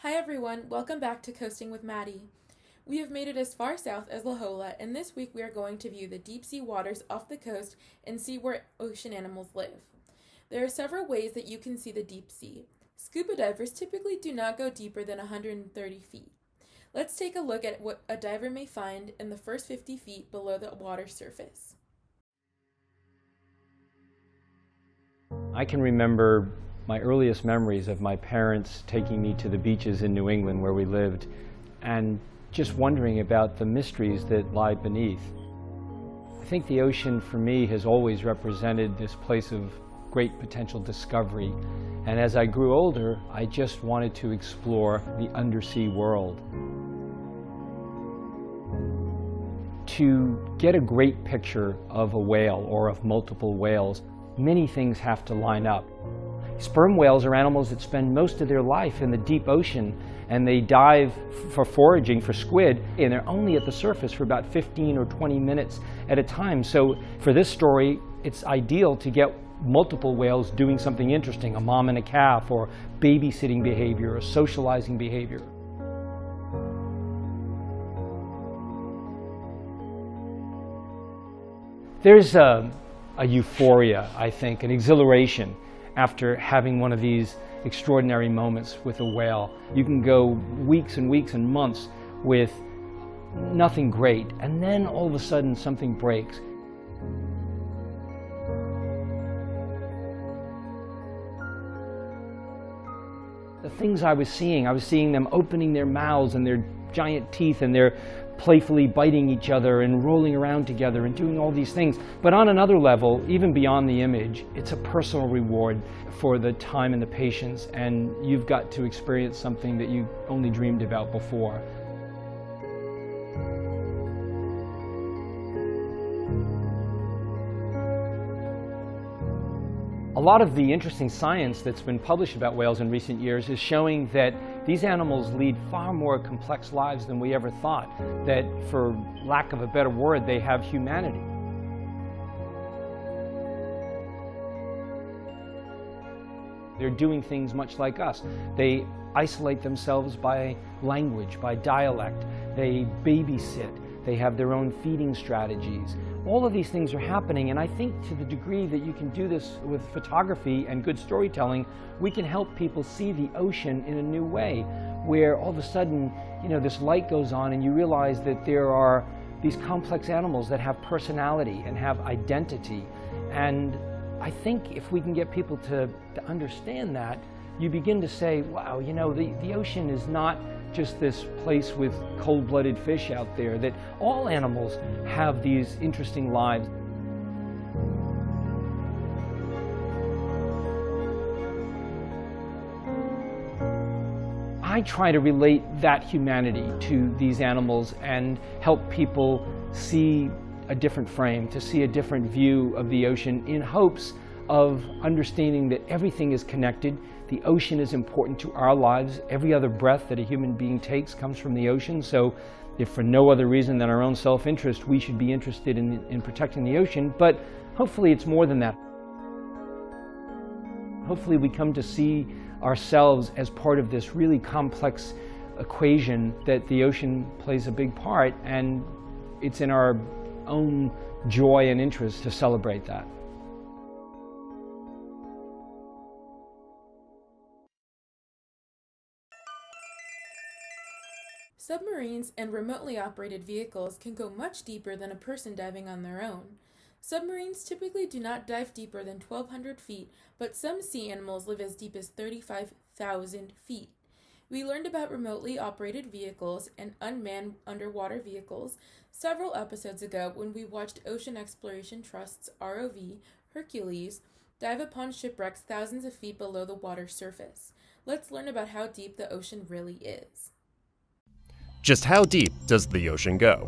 Hi everyone, welcome back to Coasting with Maddie. We have made it as far south as La Jolla, and this week we are going to view the deep sea waters off the coast and see where ocean animals live. There are several ways that you can see the deep sea. Scuba divers typically do not go deeper than 130 feet. Let's take a look at what a diver may find in the first 50 feet below the water surface. I can remember my earliest memories of my parents taking me to the beaches in New England where we lived and just wondering about the mysteries that lie beneath. I think the ocean for me has always represented this place of great potential discovery, and as I grew older I just wanted to explore the undersea world. To get a great picture of a whale or of multiple whales, many things have to line up. Sperm whales are animals that spend most of their life in the deep ocean, and they dive for foraging for squid, and they're only at the surface for about 15 or 20 minutes at a time. So for this story, it's ideal to get multiple whales doing something interesting, a mom and a calf, or babysitting behavior, or socializing behavior. There's a euphoria, I think, an exhilaration after having one of these extraordinary moments with a whale. You can go weeks and weeks and months with nothing great, and then all of a sudden something breaks. The things I was seeing them opening their mouths and their giant teeth, and they're playfully biting each other and rolling around together and doing all these things. But on another level, even beyond the image, it's a personal reward for the time and the patience, and you've got to experience something that you only dreamed about before. A lot of the interesting science that's been published about whales in recent years is showing that these animals lead far more complex lives than we ever thought, that, for lack of a better word, they have humanity. They're doing things much like us. They isolate themselves by language, by dialect. They babysit. They have their own feeding strategies. All of these things are happening, and I think to the degree that you can do this with photography and good storytelling, we can help people see the ocean in a new way, where all of a sudden, this light goes on and you realize that there are these complex animals that have personality and have identity. And I think if we can get people to understand that, you begin to say, wow, the ocean is not just this place with cold-blooded fish out there, that all animals have these interesting lives. I try to relate that humanity to these animals and help people see a different frame, to see a different view of the ocean, in hopes of understanding that everything is connected. The ocean is important to our lives. Every other breath that a human being takes comes from the ocean. So if for no other reason than our own self-interest, we should be interested in protecting the ocean. But hopefully it's more than that. Hopefully we come to see ourselves as part of this really complex equation that the ocean plays a big part, and it's in our own joy and interest to celebrate that. Submarines and remotely operated vehicles can go much deeper than a person diving on their own. Submarines typically do not dive deeper than 1,200 feet, but some sea animals live as deep as 35,000 feet. We learned about remotely operated vehicles and unmanned underwater vehicles several episodes ago when we watched Ocean Exploration Trust's ROV, Hercules, dive upon shipwrecks thousands of feet below the water surface. Let's learn about how deep the ocean really is. Just how deep does the ocean go?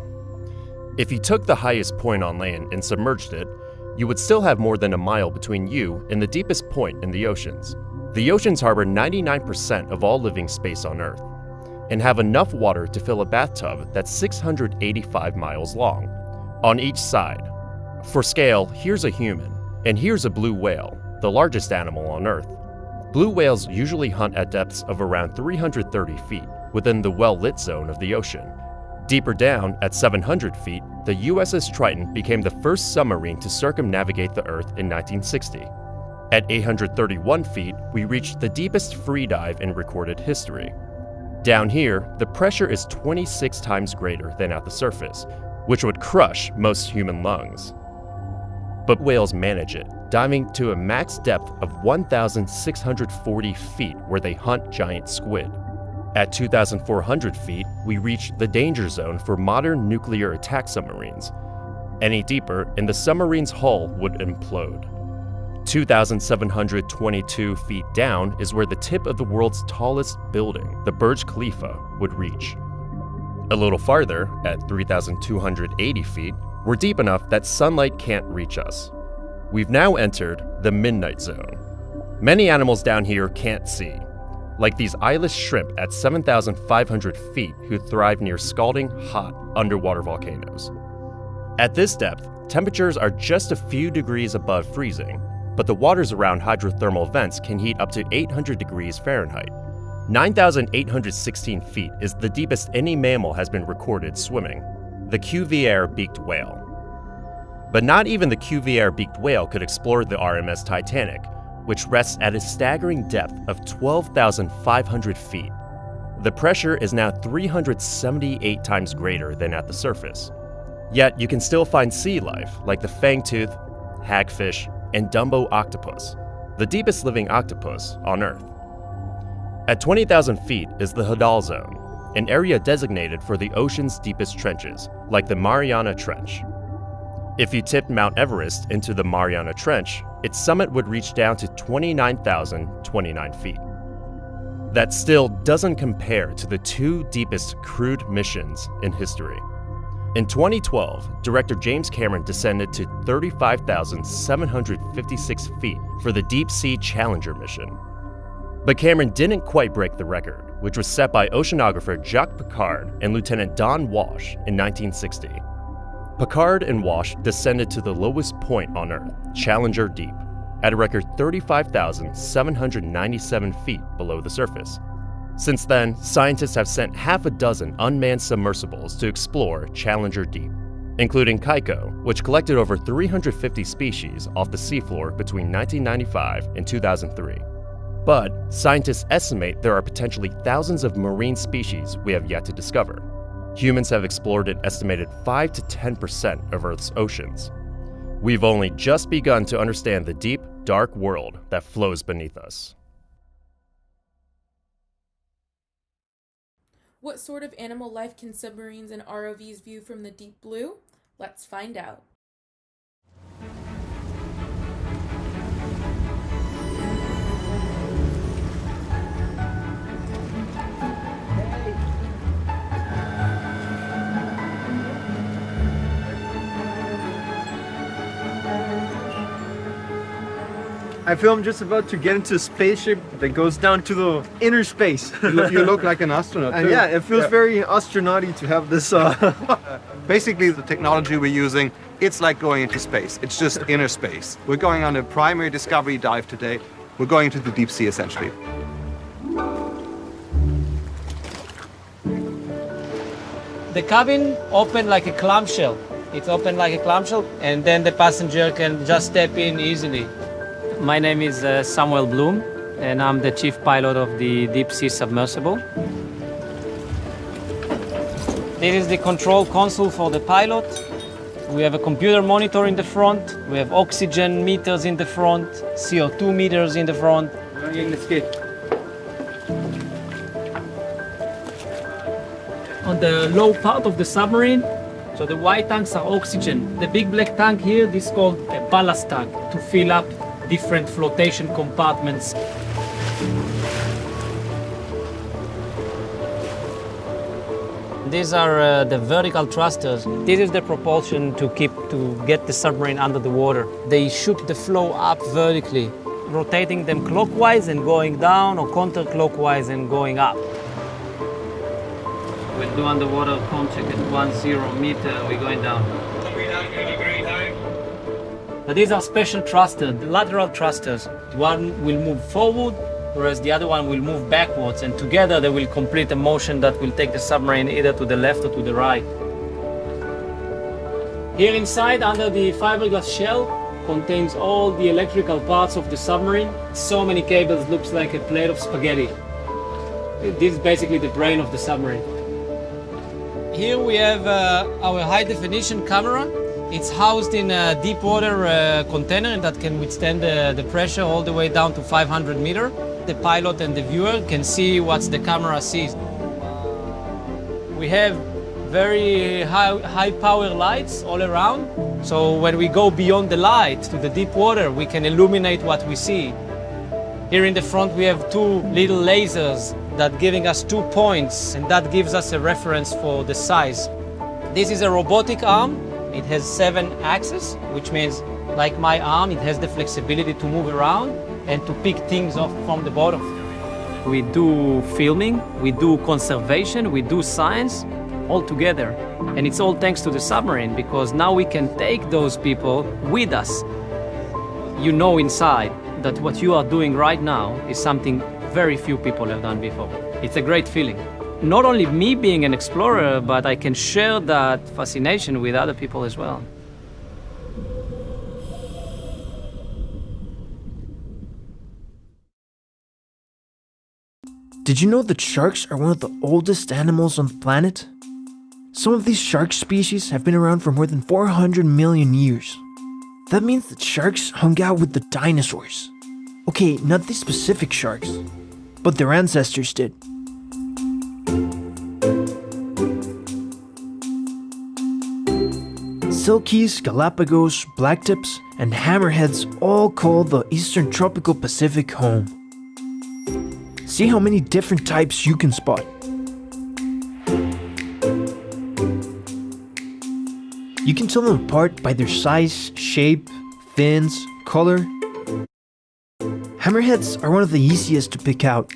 If you took the highest point on land and submerged it, you would still have more than a mile between you and the deepest point in the oceans. The oceans harbor 99% of all living space on Earth and have enough water to fill a bathtub that's 685 miles long on each side. For scale, here's a human, and here's a blue whale, the largest animal on Earth. Blue whales usually hunt at depths of around 330 feet within the well-lit zone of the ocean. Deeper down, at 700 feet, the USS Triton became the first submarine to circumnavigate the Earth in 1960. At 831 feet, we reached the deepest free dive in recorded history. Down here, the pressure is 26 times greater than at the surface, which would crush most human lungs. But whales manage it, diving to a max depth of 1,640 feet where they hunt giant squid. At 2,400 feet, we reach the danger zone for modern nuclear attack submarines. Any deeper, and the submarine's hull would implode. 2,722 feet down is where the tip of the world's tallest building, the Burj Khalifa, would reach. A little farther, at 3,280 feet, we're deep enough that sunlight can't reach us. We've now entered the midnight zone. Many animals down here can't see, like these eyeless shrimp at 7,500 feet who thrive near scalding hot underwater volcanoes. At this depth, temperatures are just a few degrees above freezing, but the waters around hydrothermal vents can heat up to 800 degrees Fahrenheit. 9,816 feet is the deepest any mammal has been recorded swimming, the Cuvier-beaked whale. But not even the Cuvier-beaked whale could explore the RMS Titanic, which rests at a staggering depth of 12,500 feet. The pressure is now 378 times greater than at the surface. Yet you can still find sea life like the fangtooth, hagfish, and Dumbo octopus, the deepest living octopus on Earth. At 20,000 feet is the Hadal Zone, an area designated for the ocean's deepest trenches, like the Mariana Trench. If you tipped Mount Everest into the Mariana Trench, its summit would reach down to 29,029 feet. That still doesn't compare to the two deepest crewed missions in history. In 2012, director James Cameron descended to 35,756 feet for the Deep Sea Challenger mission. But Cameron didn't quite break the record, which was set by oceanographer Jacques Piccard and Lieutenant Don Walsh in 1960. Piccard and Walsh descended to the lowest point on Earth, Challenger Deep, at a record 35,797 feet below the surface. Since then, scientists have sent half a dozen unmanned submersibles to explore Challenger Deep, including Kaiko, which collected over 350 species off the seafloor between 1995 and 2003. But scientists estimate there are potentially thousands of marine species we have yet to discover. Humans have explored an estimated 5 to 10% of Earth's oceans. We've only just begun to understand the deep, dark world that flows beneath us. What sort of animal life can submarines and ROVs view from the deep blue? Let's find out. I feel I'm just about to get into a spaceship that goes down to the inner space. You look like an astronaut And too. yeah, it feels very astronauty to have this. Basically, the technology we're using, it's like going into space. It's just inner space. We're going on a primary discovery dive today. We're going to the deep sea, essentially. The cabin open like a clamshell. It's open like a clamshell, and then the passenger can just step in easily. My name is Samuel Bloom, and I'm the chief pilot of the Deep Sea Submersible. This is the control console for the pilot. We have a computer monitor in the front. We have oxygen meters in the front, CO2 meters in the front. On the low part of the submarine, so the white tanks are oxygen. The big black tank here, this is called a ballast tank, to fill up different flotation compartments. These are the vertical thrusters. This is the propulsion to get the submarine under the water. They shoot the flow up vertically, rotating them clockwise and going down, or counterclockwise and going up. We'll do underwater contact at 10 meter, we're going down. But these are special thrusters, lateral thrusters. One will move forward, whereas the other one will move backwards, and together they will complete a motion that will take the submarine either to the left or to the right. Here inside, under the fiberglass shell, contains all the electrical parts of the submarine. So many cables, looks like a plate of spaghetti. This is basically the brain of the submarine. Here we have our high definition camera. It's housed in a deep water container that can withstand the pressure all the way down to 500 meters. The pilot and the viewer can see what the camera sees. We have very high power lights all around. So when we go beyond the light to the deep water, we can illuminate what we see. Here in the front we have two little lasers that giving us 2 points, and that gives us a reference for the size. This is a robotic arm. It has 7 axes, which means like my arm, it has the flexibility to move around and to pick things off from the bottom. We do filming, we do conservation, we do science all together. And it's all thanks to the submarine, because now we can take those people with us. You know inside that what you are doing right now is something very few people have done before. It's a great feeling. Not only me being an explorer, but I can share that fascination with other people as well. Did you know that sharks are one of the oldest animals on the planet? Some of these shark species have been around for more than 400 million years. That means that sharks hung out with the dinosaurs. Okay, not these specific sharks, but their ancestors did. Silkies, Galapagos, blacktips, and hammerheads all call the eastern tropical Pacific home. See how many different types you can spot. You can tell them apart by their size, shape, fins, color. Hammerheads are one of the easiest to pick out.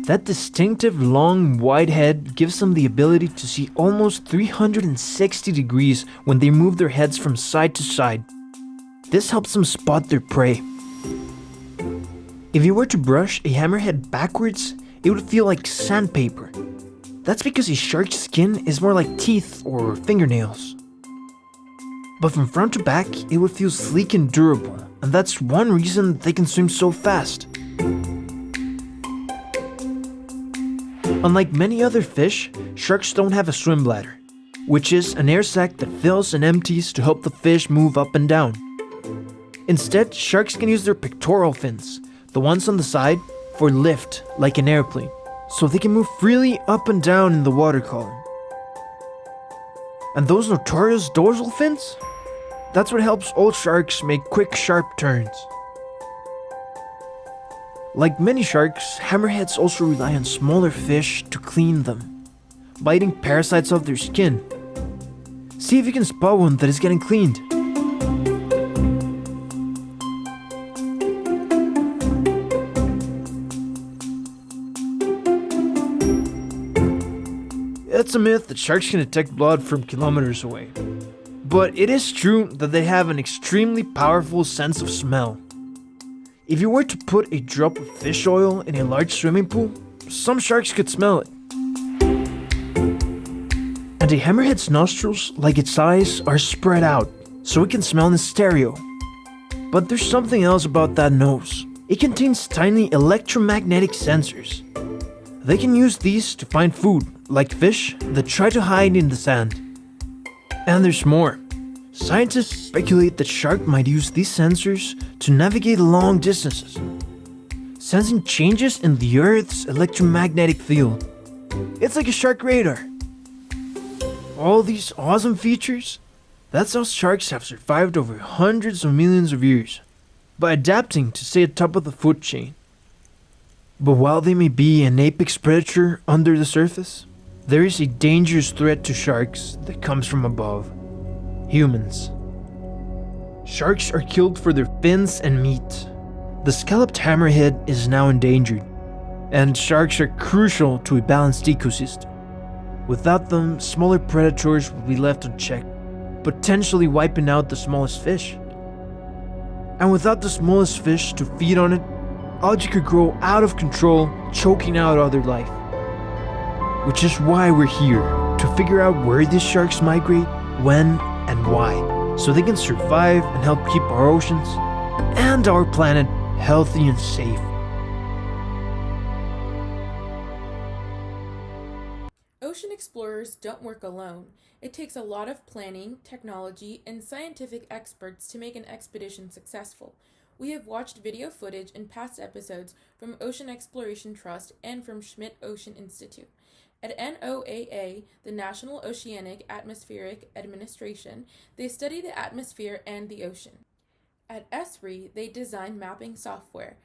That distinctive long, wide head gives them the ability to see almost 360 degrees when they move their heads from side to side. This helps them spot their prey. If you were to brush a hammerhead backwards, it would feel like sandpaper. That's because a shark's skin is more like teeth or fingernails. But from front to back, it would feel sleek and durable, and that's one reason they can swim so fast. Unlike many other fish, sharks don't have a swim bladder, which is an air sac that fills and empties to help the fish move up and down. Instead, sharks can use their pectoral fins, the ones on the side, for lift, like an airplane, so they can move freely up and down in the water column. And those notorious dorsal fins? That's what helps old sharks make quick, sharp turns. Like many sharks, hammerheads also rely on smaller fish to clean them, biting parasites off their skin. See if you can spot one that is getting cleaned. It's a myth that sharks can detect blood from kilometers away. But it is true that they have an extremely powerful sense of smell. If you were to put a drop of fish oil in a large swimming pool, some sharks could smell it. And a hammerhead's nostrils, like its eyes, are spread out, so it can smell in stereo. But there's something else about that nose. It contains tiny electromagnetic sensors. They can use these to find food, like fish that try to hide in the sand. And there's more. Scientists speculate that sharks might use these sensors to navigate long distances, sensing changes in the Earth's electromagnetic field. It's like a shark radar. All these awesome features, that's how sharks have survived over hundreds of millions of years, by adapting to stay at top of the food chain. But while they may be an apex predator under the surface, there is a dangerous threat to sharks that comes from above. Humans. Sharks are killed for their fins and meat. The scalloped hammerhead is now endangered, and sharks are crucial to a balanced ecosystem. Without them, smaller predators will be left unchecked, potentially wiping out the smallest fish. And without the smallest fish to feed on it, algae could grow out of control, choking out other life. Which is why we're here, to figure out where these sharks migrate, when, and why, so they can survive and help keep our oceans and our planet healthy and safe. Ocean explorers don't work alone. It takes a lot of planning, technology, and scientific experts to make an expedition successful. We have watched video footage in past episodes from Ocean Exploration Trust and from Schmidt Ocean Institute. At NOAA, the National Oceanic Atmospheric Administration, they study the atmosphere and the ocean. At ESRI, they design mapping software.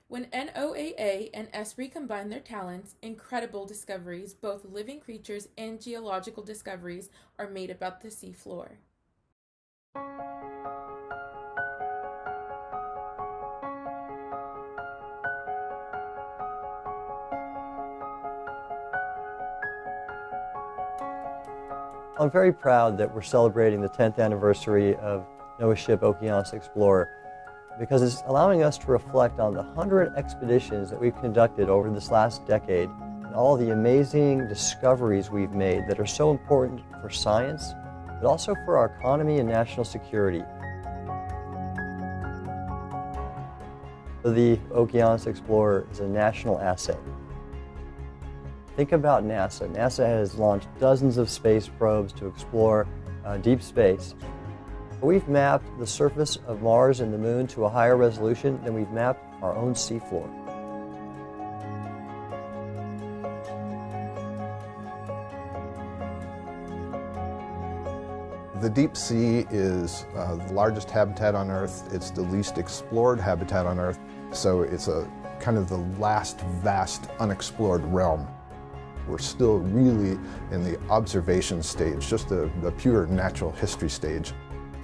When NOAA and ESRI combine their talents, incredible discoveries, both living creatures and geological discoveries, are made about the seafloor. I'm very proud that we're celebrating the 10th anniversary of NOAA's ship Oceanos Explorer, because it's allowing us to reflect on the 100 expeditions that we've conducted over this last decade and all the amazing discoveries we've made that are so important for science, but also for our economy and national security. The Oceanos Explorer is a national asset. Think about NASA. NASA has launched dozens of space probes to explore deep space. We've mapped the surface of Mars and the Moon to a higher resolution than we've mapped our own seafloor. The deep sea is the largest habitat on Earth. It's the least explored habitat on Earth, so it's a kind of the last vast unexplored realm. We're still really in the observation stage, just the pure natural history stage.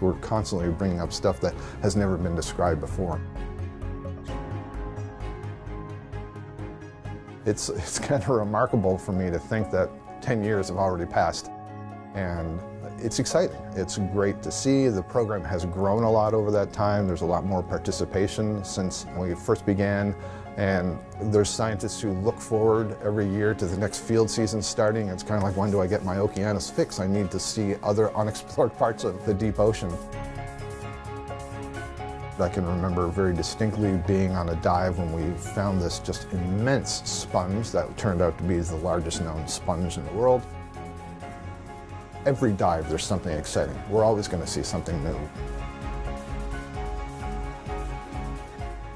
We're constantly bringing up stuff that has never been described before. It's kind of remarkable for me to think that 10 years have already passed, and it's exciting. It's great to see. The program has grown a lot over that time. There's a lot more participation since we first began. And there's scientists who look forward every year to the next field season starting. It's kind of like, when do I get my Oceanos fix? I need to see other unexplored parts of the deep ocean. I can remember very distinctly being on a dive when we found this just immense sponge that turned out to be the largest known sponge in the world. Every dive, there's something exciting. We're always going to see something new.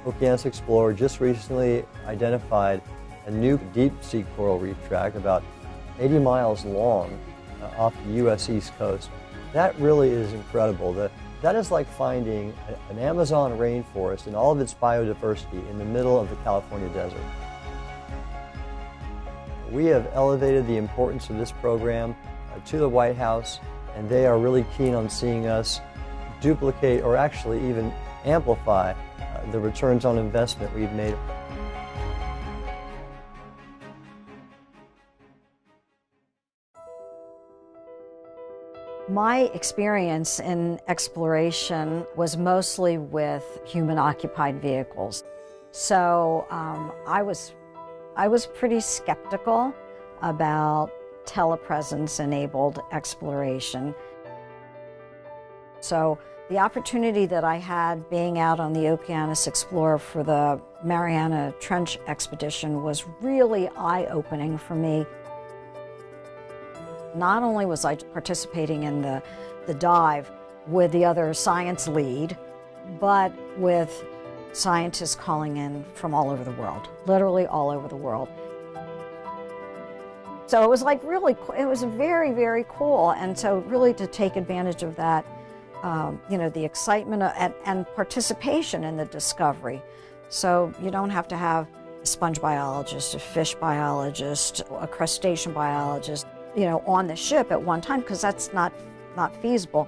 Oceanos Explorer just recently identified a new deep sea coral reef tract about 80 miles long off the U.S. East Coast. That really is incredible. That is like finding an Amazon rainforest in all of its biodiversity in the middle of the California desert. We have elevated the importance of this program to the White House, and they are really keen on seeing us duplicate or actually even amplify the returns on investment we've made. My experience in exploration was mostly with human-occupied vehicles. So I was pretty skeptical about telepresence-enabled exploration. So the opportunity that I had being out on the Oceanos Explorer for the Mariana Trench expedition was really eye-opening for me. Not only was I participating in the dive with the other science lead, but with scientists calling in from all over the world, literally all over the world. So it was like really, it was very, very cool. And so really to take advantage of that, you know, the excitement and participation in the discovery. So you don't have to have a sponge biologist, a fish biologist, a crustacean biologist, you know, on the ship at one time, because that's not feasible.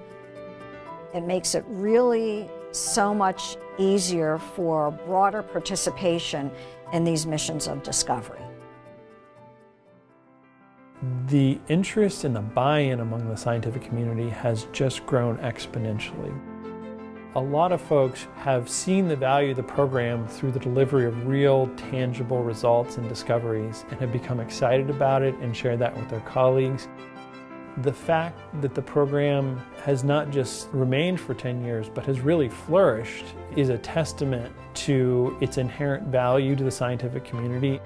It makes it really so much easier for broader participation in these missions of discovery. The interest and the buy-in among the scientific community has just grown exponentially. A lot of folks have seen the value of the program through the delivery of real, tangible results and discoveries and have become excited about it and share that with their colleagues. The fact that the program has not just remained for 10 years, but has really flourished is a testament to its inherent value to the scientific community.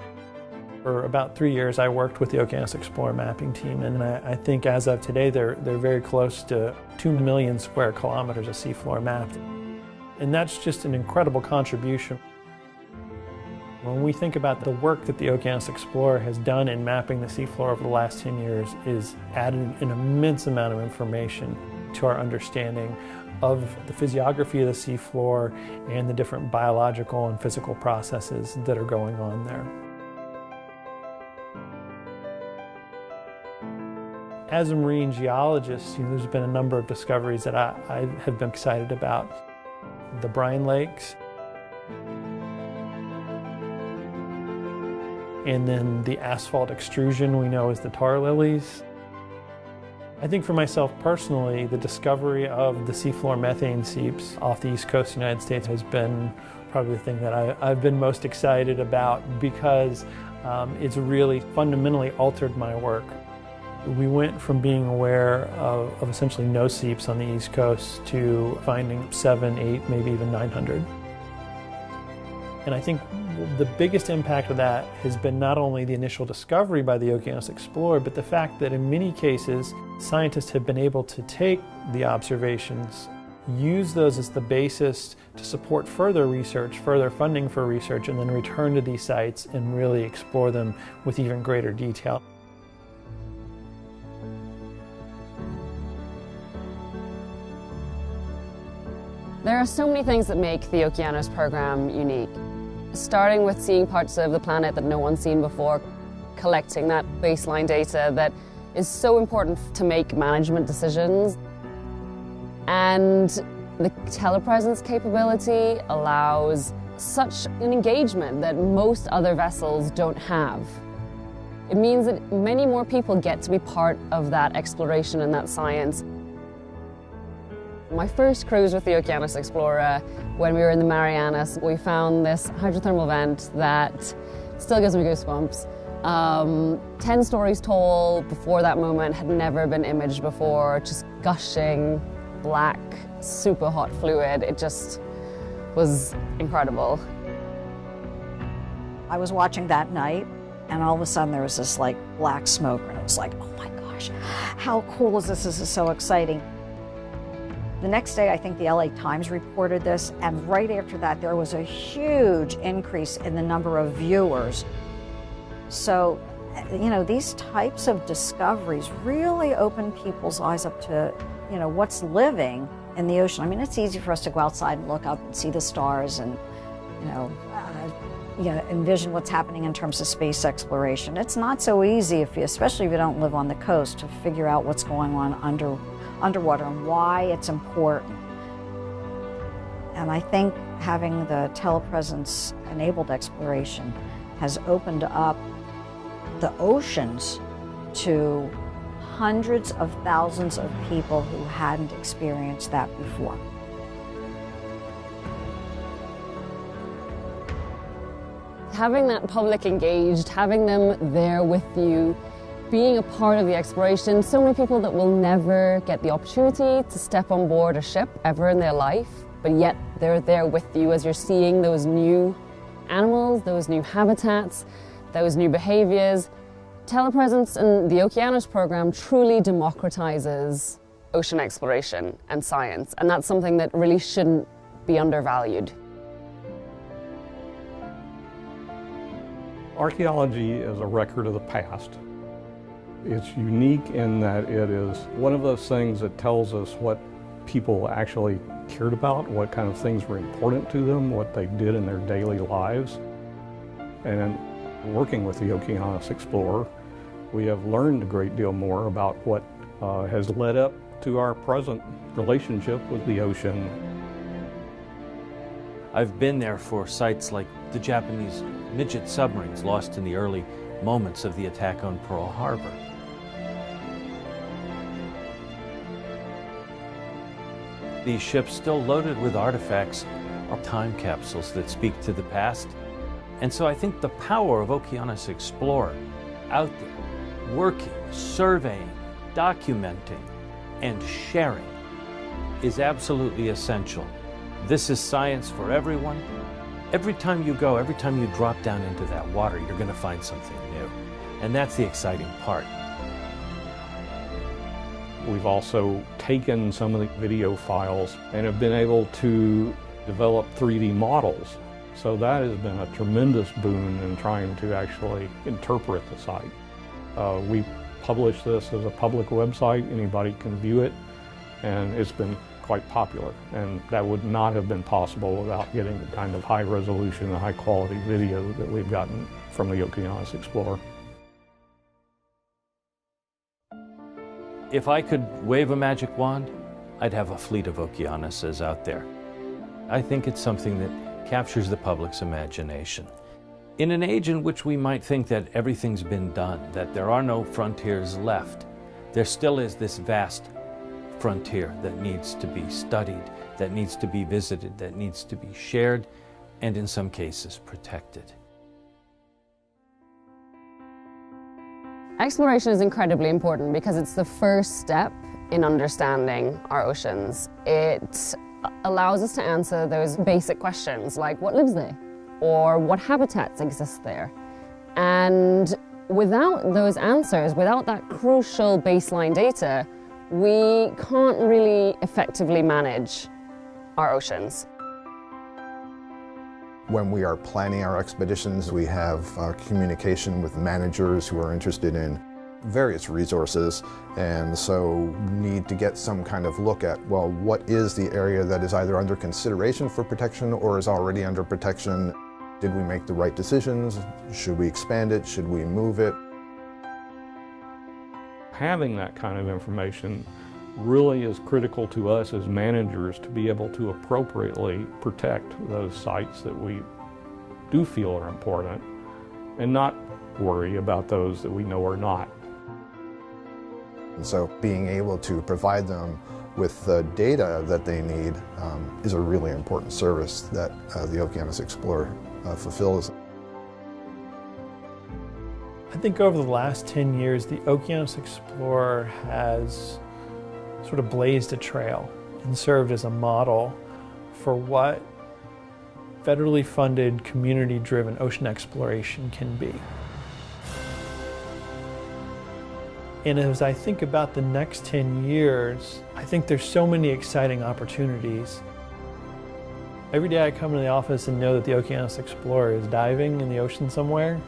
For about 3 years, I worked with the Oceanos Explorer mapping team, and I think as of today, they're very close to 2 million square kilometers of seafloor mapped. And that's just an incredible contribution. When we think about the work that the Oceanos Explorer has done in mapping the seafloor over the last 10 years, is added an immense amount of information to our understanding of the physiography of the seafloor and the different biological and physical processes that are going on there. As a marine geologist, there's been a number of discoveries that I have been excited about. The brine lakes, and then the asphalt extrusion we know as the tar lilies. I think for myself personally, the discovery of the seafloor methane seeps off the east coast of the United States has been probably the thing that I've been most excited about, because it's really fundamentally altered my work. We went from being aware of essentially no seeps on the East Coast to finding 7, 8, maybe even 900. And I think the biggest impact of that has been not only the initial discovery by the Oceanos Explorer, but the fact that in many cases, scientists have been able to take the observations, use those as the basis to support further research, further funding for research, and then return to these sites and really explore them with even greater detail. There are so many things that make the Oceanos program unique. Starting with seeing parts of the planet that no one's seen before, collecting that baseline data that is so important to make management decisions. And the telepresence capability allows such an engagement that most other vessels don't have. It means that many more people get to be part of that exploration and that science. My first cruise with the Oceanos Explorer, when we were in the Marianas, we found this hydrothermal vent that still gives me goosebumps. 10 stories tall, before that moment, had never been imaged before, just gushing, black, super hot fluid. It just was incredible. I was watching that night, and all of a sudden there was this like black smoke, and it was like, oh my gosh, how cool is this? This is so exciting. The next day, I think the LA Times reported this, and right after that, there was a huge increase in the number of viewers. So, these types of discoveries really open people's eyes up to, what's living in the ocean. I mean, it's easy for us to go outside and look up and see the stars and, envision what's happening in terms of space exploration. It's not so easy, especially if you don't live on the coast, to figure out what's going on underwater and why it's important. And I think having the telepresence-enabled exploration has opened up the oceans to hundreds of thousands of people who hadn't experienced that before. Having that public engaged, having them there with you, being a part of the exploration, so many people that will never get the opportunity to step on board a ship ever in their life, but yet they're there with you as you're seeing those new animals, those new habitats, those new behaviors. Telepresence and the Oceanos program truly democratizes ocean exploration and science, and that's something that really shouldn't be undervalued. Archaeology is a record of the past. It's unique in that it is one of those things that tells us what people actually cared about, what kind of things were important to them, what they did in their daily lives. And working with the Oceanos Explorer, we have learned a great deal more about what has led up to our present relationship with the ocean. I've been there for sites like the Japanese midget submarines lost in the early moments of the attack on Pearl Harbor. These ships, still loaded with artifacts, are time capsules that speak to the past. And so I think the power of Oceanos Explorer, out there, working, surveying, documenting, and sharing, is absolutely essential. This is science for everyone. Every time you go, every time you drop down into that water, you're going to find something new. And that's the exciting part. We've also taken some of the video files and have been able to develop 3D models. So that has been a tremendous boon in trying to actually interpret the site. We publish this as a public website. Anybody can view it, and it's been quite popular. And that would not have been possible without getting the kind of high resolution and high quality video that we've gotten from the Oceanos Explorer. If I could wave a magic wand, I'd have a fleet of Oceanoses out there. I think it's something that captures the public's imagination. In an age in which we might think that everything's been done, that there are no frontiers left, there still is this vast frontier that needs to be studied, that needs to be visited, that needs to be shared, and in some cases protected. Exploration is incredibly important because it's the first step in understanding our oceans. It allows us to answer those basic questions like what lives there or what habitats exist there. And without those answers, without that crucial baseline data, we can't really effectively manage our oceans. When we are planning our expeditions, we have communication with managers who are interested in various resources, and so need to get some kind of look at, well, what is the area that is either under consideration for protection or is already under protection? Did we make the right decisions? Should we expand it? Should we move it? Having that kind of information really is critical to us as managers to be able to appropriately protect those sites that we do feel are important and not worry about those that we know are not. And so being able to provide them with the data that they need is a really important service that the Oceanos Explorer fulfills. I think over the last 10 years, the Oceanos Explorer has sort of blazed a trail and served as a model for what federally funded, community-driven ocean exploration can be. And as I think about the next 10 years, I think there's so many exciting opportunities. Every day I come into the office and know that the Oceanos Explorer is diving in the ocean somewhere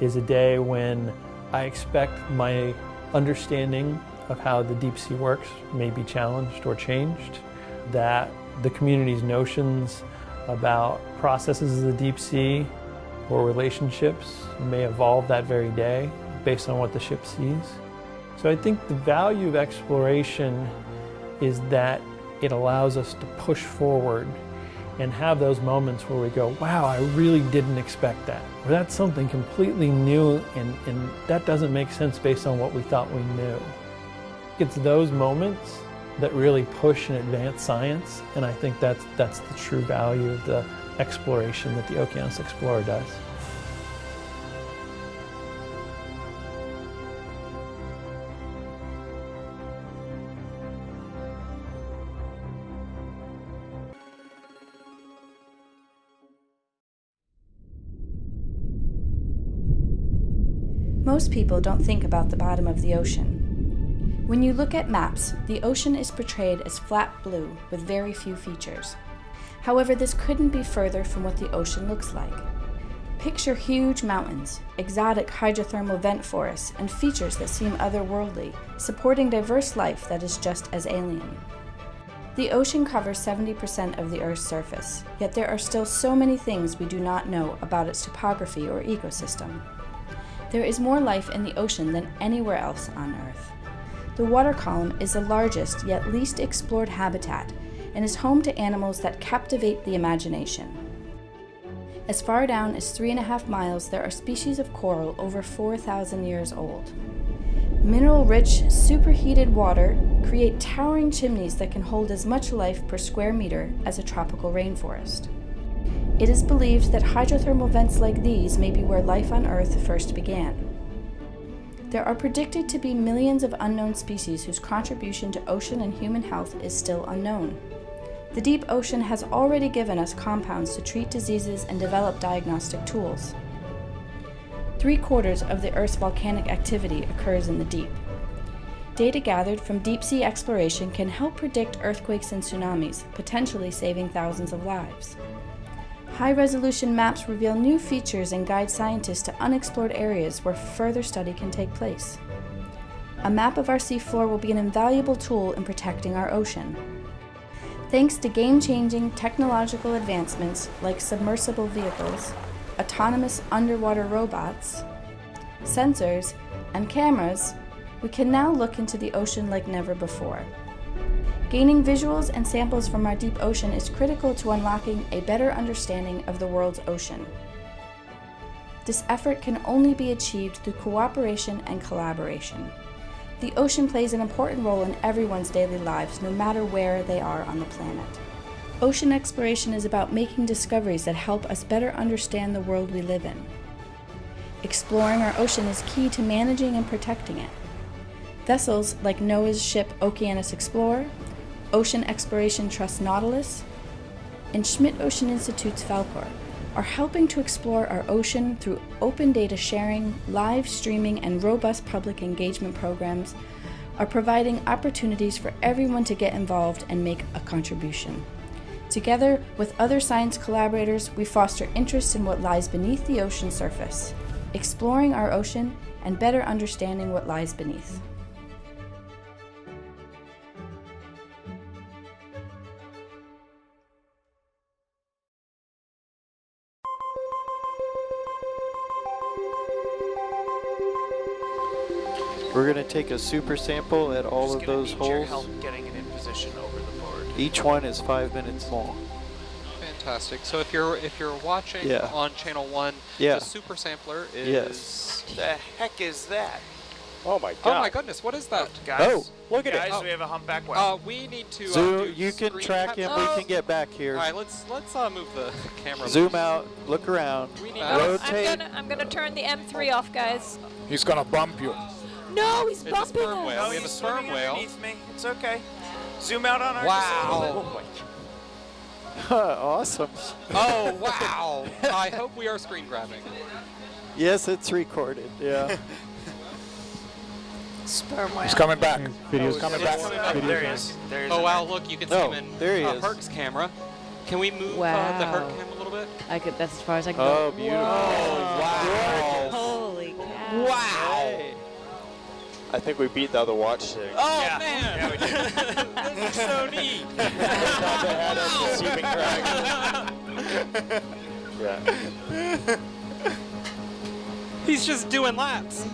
is a day when I expect my understanding of how the deep sea works may be challenged or changed, that the community's notions about processes of the deep sea or relationships may evolve that very day based on what the ship sees. So I think the value of exploration is that it allows us to push forward and have those moments where we go, wow, I really didn't expect that. Or that's something completely new and that doesn't make sense based on what we thought we knew. It's those moments that really push and advance science, and I think that's the true value of the exploration that the Oceanos Explorer does. Most people don't think about the bottom of the ocean. When you look at maps, the ocean is portrayed as flat blue with very few features. However, this couldn't be further from what the ocean looks like. Picture huge mountains, exotic hydrothermal vent forests, and features that seem otherworldly, supporting diverse life that is just as alien. The ocean covers 70% of the Earth's surface, yet there are still so many things we do not know about its topography or ecosystem. There is more life in the ocean than anywhere else on Earth. The water column is the largest yet least explored habitat and is home to animals that captivate the imagination. As far down as 3.5 miles, there are species of coral over 4,000 years old. Mineral-rich, superheated water, create towering chimneys that can hold as much life per square meter as a tropical rainforest. It is believed that hydrothermal vents like these may be where life on Earth first began. There are predicted to be millions of unknown species whose contribution to ocean and human health is still unknown. The deep ocean has already given us compounds to treat diseases and develop diagnostic tools. 3/4 of the Earth's volcanic activity occurs in the deep. Data gathered from deep-sea exploration can help predict earthquakes and tsunamis, potentially saving thousands of lives. High-resolution maps reveal new features and guide scientists to unexplored areas where further study can take place. A map of our seafloor will be an invaluable tool in protecting our ocean. Thanks to game-changing technological advancements like submersible vehicles, autonomous underwater robots, sensors, and cameras, we can now look into the ocean like never before. Gaining visuals and samples from our deep ocean is critical to unlocking a better understanding of the world's ocean. This effort can only be achieved through cooperation and collaboration. The ocean plays an important role in everyone's daily lives, no matter where they are on the planet. Ocean exploration is about making discoveries that help us better understand the world we live in. Exploring our ocean is key to managing and protecting it. Vessels like NOAA's ship Oceanos Explorer, Ocean Exploration Trust Nautilus, and Schmidt Ocean Institute's Falcor are helping to explore our ocean through open data sharing, live streaming, and robust public engagement programs, are providing opportunities for everyone to get involved and make a contribution. Together with other science collaborators, we foster interest in what lies beneath the ocean surface, exploring our ocean and better understanding what lies beneath. We're going to take a super sample at all of those holes. Your help getting it in position over the board. Each one is 5 minutes long. Fantastic. So if you're watching on channel 1, the super sampler is the heck is that? Oh my god. Oh my goodness, what is that? Guys, look at it. Guys, we have a humpback whale. We need to Zoom, you can track him, we can get back here. Alright, let's move the camera. Zoom out, look around, rotate. I'm gonna turn the M3 off, guys. He's gonna bump you. No, he's bumping sperm whale. us. We have a sperm whale. Me. It's okay. Zoom out on our Wow. Awesome. Oh, wow. I hope we are screen grabbing. Yes, it's recorded, yeah. Sperm whale. He's coming back. Video's coming back. There he is. Oh, wow, look, you can see him in there he is. Herc's camera. Can we move the Herc cam a little bit? That's as far as I can go. go. Beautiful. Oh, wow. Holy cow. Wow. I think we beat the other watch thing. Oh, man. Yeah, we did. This is so neat. Yeah. He's just doing laps.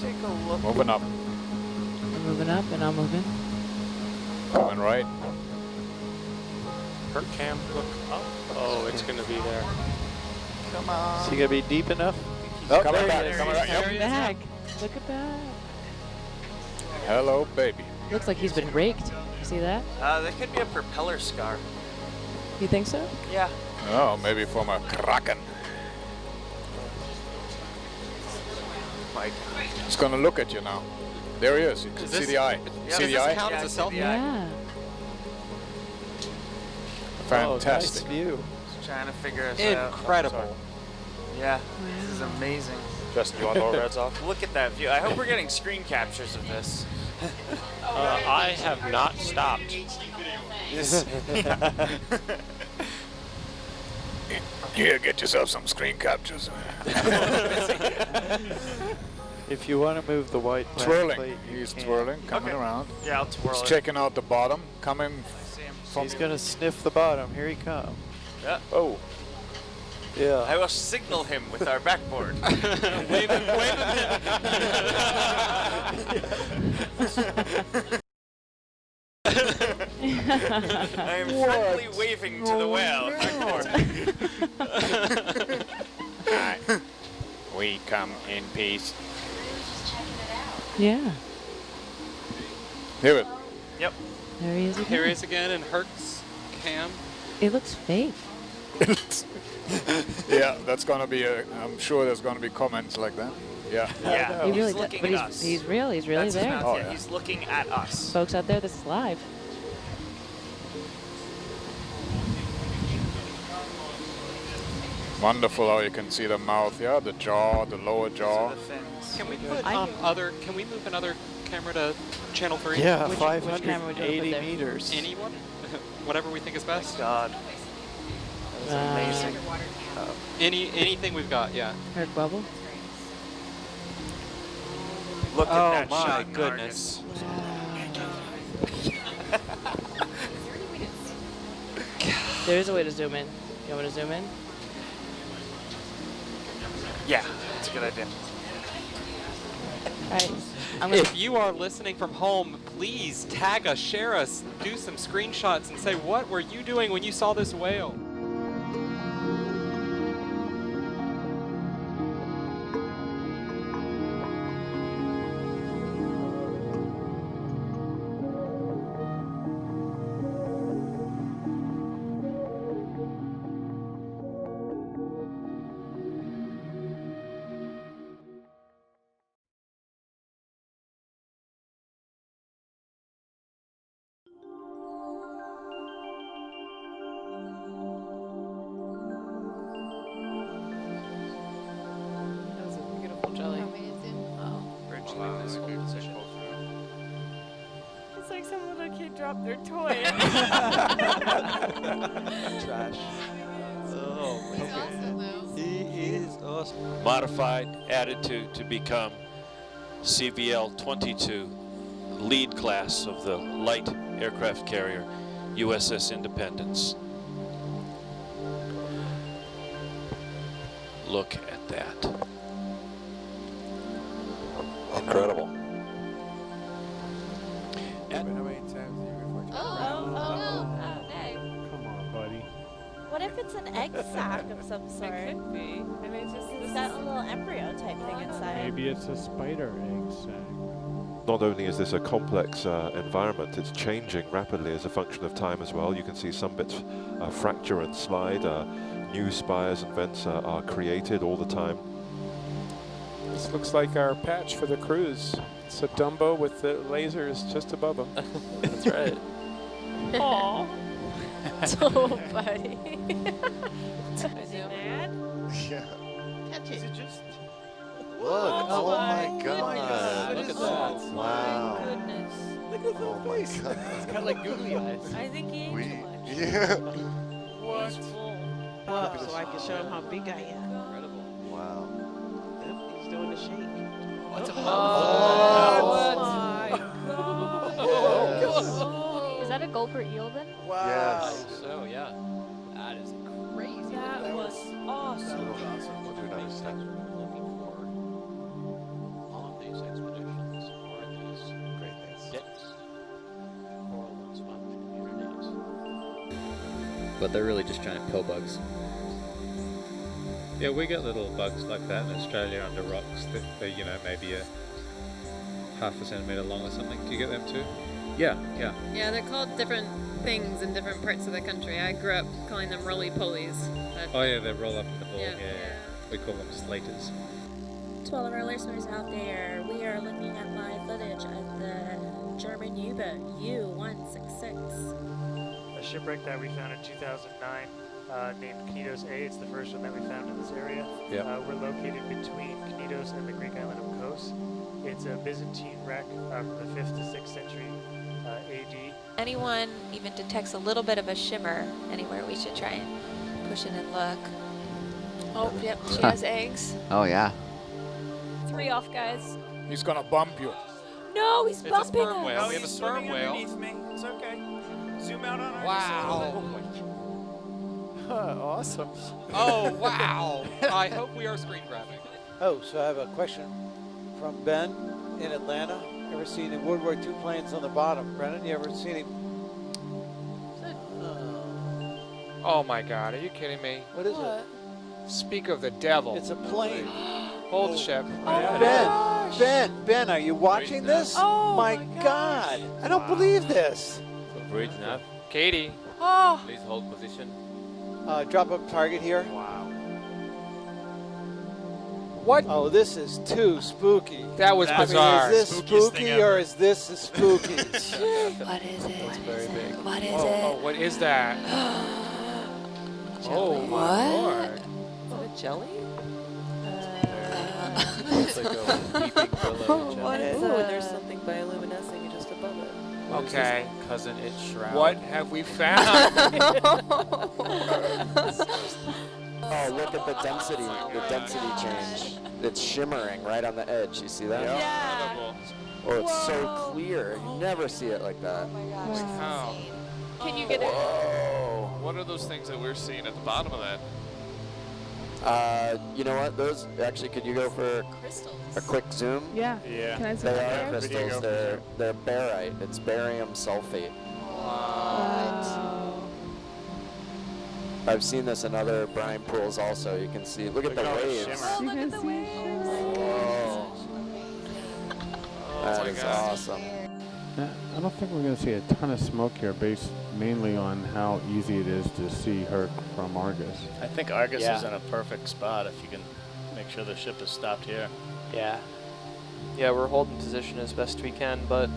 Take a look. Moving up. I'm moving up and I'm moving. Coming right. Herc cam, look up. Oh, it's going to be there. Come on. Is he going to be deep enough? Oh, coming back. Coming right. Yep. Back. Look at that. Hello, baby. Looks like he's been raked. See that? There could be a propeller scar. You think so? Yeah. Oh, maybe from a kraken. Mike. He's gonna look at you now. There he is. You can see the eye. See the eye? Count as a selfie? Yeah. Fantastic. Oh, nice view. Just trying to figure us out. Incredible. Yeah, this is amazing. Justin, you want the reds off? Look at that view. I hope we're getting screen captures of this. I have not stopped. Here, get yourself some screen captures. If you want to move the white twirling. He's twirling, coming around. Yeah, I'll twirl He's it. checking out the bottom, coming from... He's going to sniff the bottom. Here he comes. Yeah. Oh. Yeah. I will signal him with our backboard. wave him. I am friendly waving to the whale. Alright. We come in peace. Yeah. Hear it. Yep. There he is again. Here he is again in Herc's cam. It looks fake. Yeah, that's gonna be I'm sure there's gonna be comments like that. Yeah. Yeah, he really does. looking But at us. he's real. He's really That's his there. mouth, Oh, yeah. yeah. He's looking at us. Folks out there, this is live. Wonderful how you can see the mouth, yeah, the jaw, the lower jaw. Can we put Can we move another camera to channel 3? Yeah, Which camera would you wanna put 580 there? meters. Anyone? Whatever we think is best. God. That is amazing. Anything we've got, yeah. Herc Bubble. Look Oh at that my shot, goodness. There is a way to zoom in. You want me to zoom in? Yeah, that's a good idea. All right. If you are listening from home, please tag us, share us, do some screenshots and say, what were you doing when you saw this whale? That was a beautiful jelly. Bridging this whole position. It's like some little kid dropped their toy. Trash. Oh, man. He is awesome. Modified, added to become CVL-22, lead class of the light aircraft carrier USS Independence. Look at that. Incredible. How many times do you refer to Oh, no. Come on, buddy. What if it's an egg sac of some sort? It could be. I mean, It's got a little embryo type thing inside. Maybe it's a spider egg sac. Not only is this a complex environment, it's changing rapidly as a function of time as well. You can see some bits fracture and slide. New spires and vents are created all the time. This looks like our patch for the cruise. It's a Dumbo with the lasers just above him. That's right. Aww. So funny. Is he mad? Yeah. Catch it. Just... Look. Oh my God. Look at that. Wow. Goodness. Look at that face. It's kind of like googly eyes. I think he ate too much. Yeah. What? He's full. Up so I can show him how big I am. Incredible. Wow. Yep, he's doing the shake. What's Oh, my God. Is that a gulper eel then? Wow. Yes. So, yeah. That is crazy. That was awesome. We'll do another step. Looking for on these expeditions for these Great things. depths, coral and sponge communities. But they're really just giant pill bugs. Yeah, we get little bugs like that in Australia under rocks that are, you know, maybe a half a centimetre long or something. Do you get them too? Yeah. Yeah, they're called different things in different parts of the country. I grew up calling them roly-polies. Oh yeah, they roll up in the ball. Yeah. We call them slaters. To all of our listeners out there, we are looking at live footage of the German U-boat U-166. A shipwreck that we found in 2009 named Knidos A. It's the first one that we found in this area. Yep. We're located between Knidos and the Greek island of Kos. It's a Byzantine wreck from the 5th to 6th century AD. Anyone even detects a little bit of a shimmer anywhere, we should try and push in and look. Oh, yep, she has eggs. Oh yeah. 3 off, guys. He's gonna bump you. No, he's It's a bumping sperm us. whale. We have a sperm whale. me. It's okay. Zoom out on our Wow. Awesome. Oh, wow. I hope we are screen grabbing. Oh, so I have a question from Ben in Atlanta. Ever seen the World War II planes on the bottom? Brennan, you ever seen him? Oh my God, are you kidding me? What is it? Speak of the devil. It's a plane. Hold ship. Ben! Ben, are you watching this? Oh my God. I don't believe this. Bridge nav. Katie. Oh. Please hold position. Drop up target here. Wow. What? Oh, this is too spooky. That was bizarre. I mean, is this spooky or is this spooky? What is it? That's very big. What is Oh, it? what is that? Oh, my Lord. Is that a jelly? It's like a weeping willow jelly. What is that? There's something bioluminescing just above it. What is Okay. this cousin it shroud? What have we found? Oh, look at the density change. It's shimmering right on the edge. You see that? Yeah. Oh, it's so clear. You never see it like that. Holy cow. Can you get it? Whoa. What are those things that we're seeing at the bottom of that? You know what? Those actually, could you go for a quick zoom? Yeah. Yeah. Can I zoom They in are there? crystals. They're barite. It's barium sulfate. What? I've seen this in other brine pools also. You can see. Look at the waves. You can see it shimmering. Whoa. That is awesome. I don't think we're going to see a ton of smoke here based mainly on how easy it is to see her from Argus. I think Argus is in a perfect spot if you can make sure the ship is stopped here. Yeah. Yeah, we're holding position as best we can, but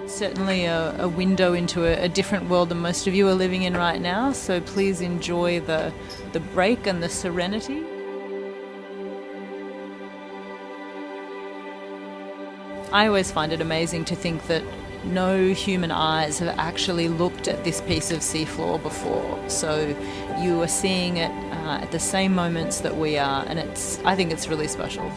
It's certainly a window into a different world than most of you are living in right now, so please enjoy the break and the serenity. I always find it amazing to think that no human eyes have actually looked at this piece of seafloor before, so you are seeing it at the same moments that we are, and I think it's really special.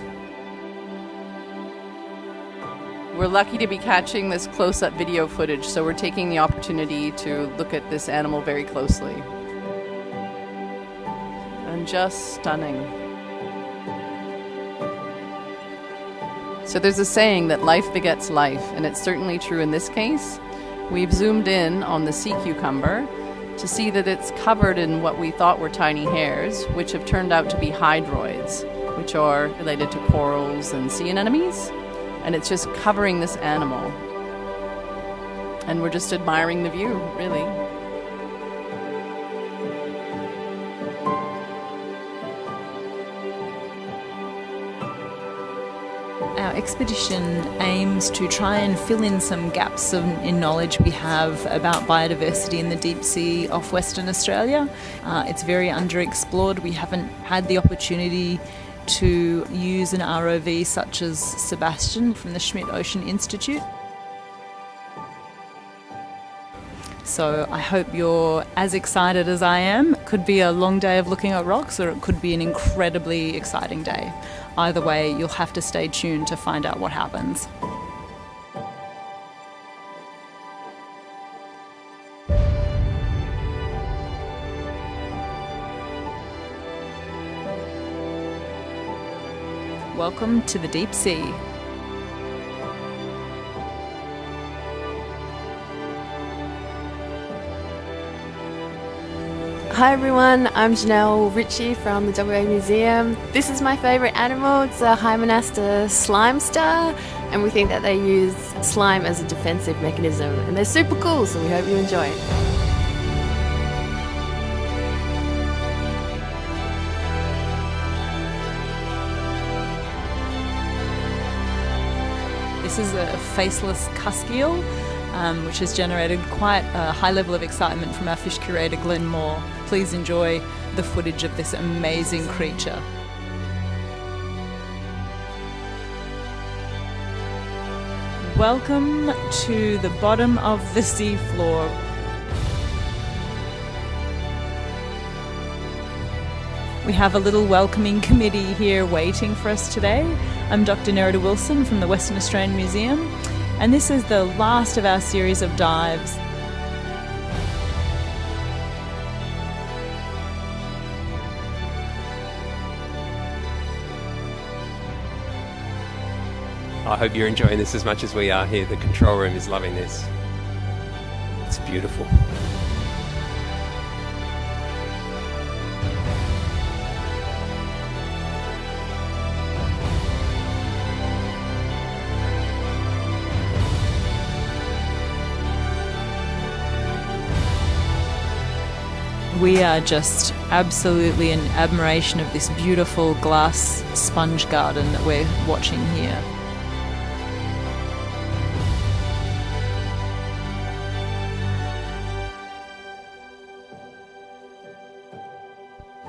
We're lucky to be catching this close-up video footage, so we're taking the opportunity to look at this animal very closely. And just stunning. So there's a saying that life begets life, and it's certainly true in this case. We've zoomed in on the sea cucumber to see that it's covered in what we thought were tiny hairs, which have turned out to be hydroids, which are related to corals and sea anemones. And it's just covering this animal. And we're just admiring the view, really. Our expedition aims to try and fill in some gaps in knowledge we have about biodiversity in the deep sea off Western Australia. It's very underexplored. We haven't had the opportunity to use an ROV such as Sebastian from the Schmidt Ocean Institute. So I hope you're as excited as I am. It could be a long day of looking at rocks, or it could be an incredibly exciting day. Either way, you'll have to stay tuned to find out what happens. Welcome to the deep sea. Hi everyone, I'm Janelle Ritchie from the WA Museum. This is my favourite animal. It's a Hymenaster slime star, and we think that they use slime as a defensive mechanism, and they're super cool, so we hope you enjoy it. This is a faceless cusk eel, which has generated quite a high level of excitement from our fish curator Glenn Moore. Please enjoy the footage of this amazing creature. Welcome to the bottom of the seafloor. We have a little welcoming committee here waiting for us today. I'm Dr. Nerida Wilson from the Western Australian Museum, and this is the last of our series of dives. I hope you're enjoying this as much as we are here. The control room is loving this. It's beautiful. We are just absolutely in admiration of this beautiful glass sponge garden that we're watching here.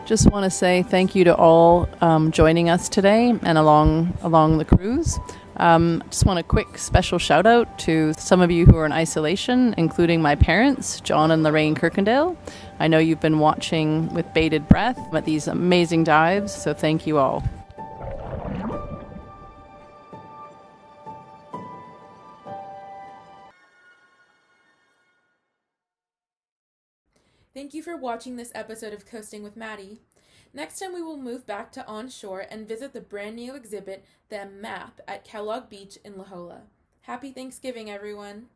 Just want to say thank you to all joining us today and along the cruise. Just want a quick special shout out to some of you who are in isolation, including my parents, John and Lorraine Kirkendale. I know you've been watching with bated breath at these amazing dives, so thank you all. Thank you for watching this episode of Coasting with Maddie. Next time we will move back to onshore and visit the brand new exhibit, The Map, at Kellogg Beach in La Jolla. Happy Thanksgiving, everyone!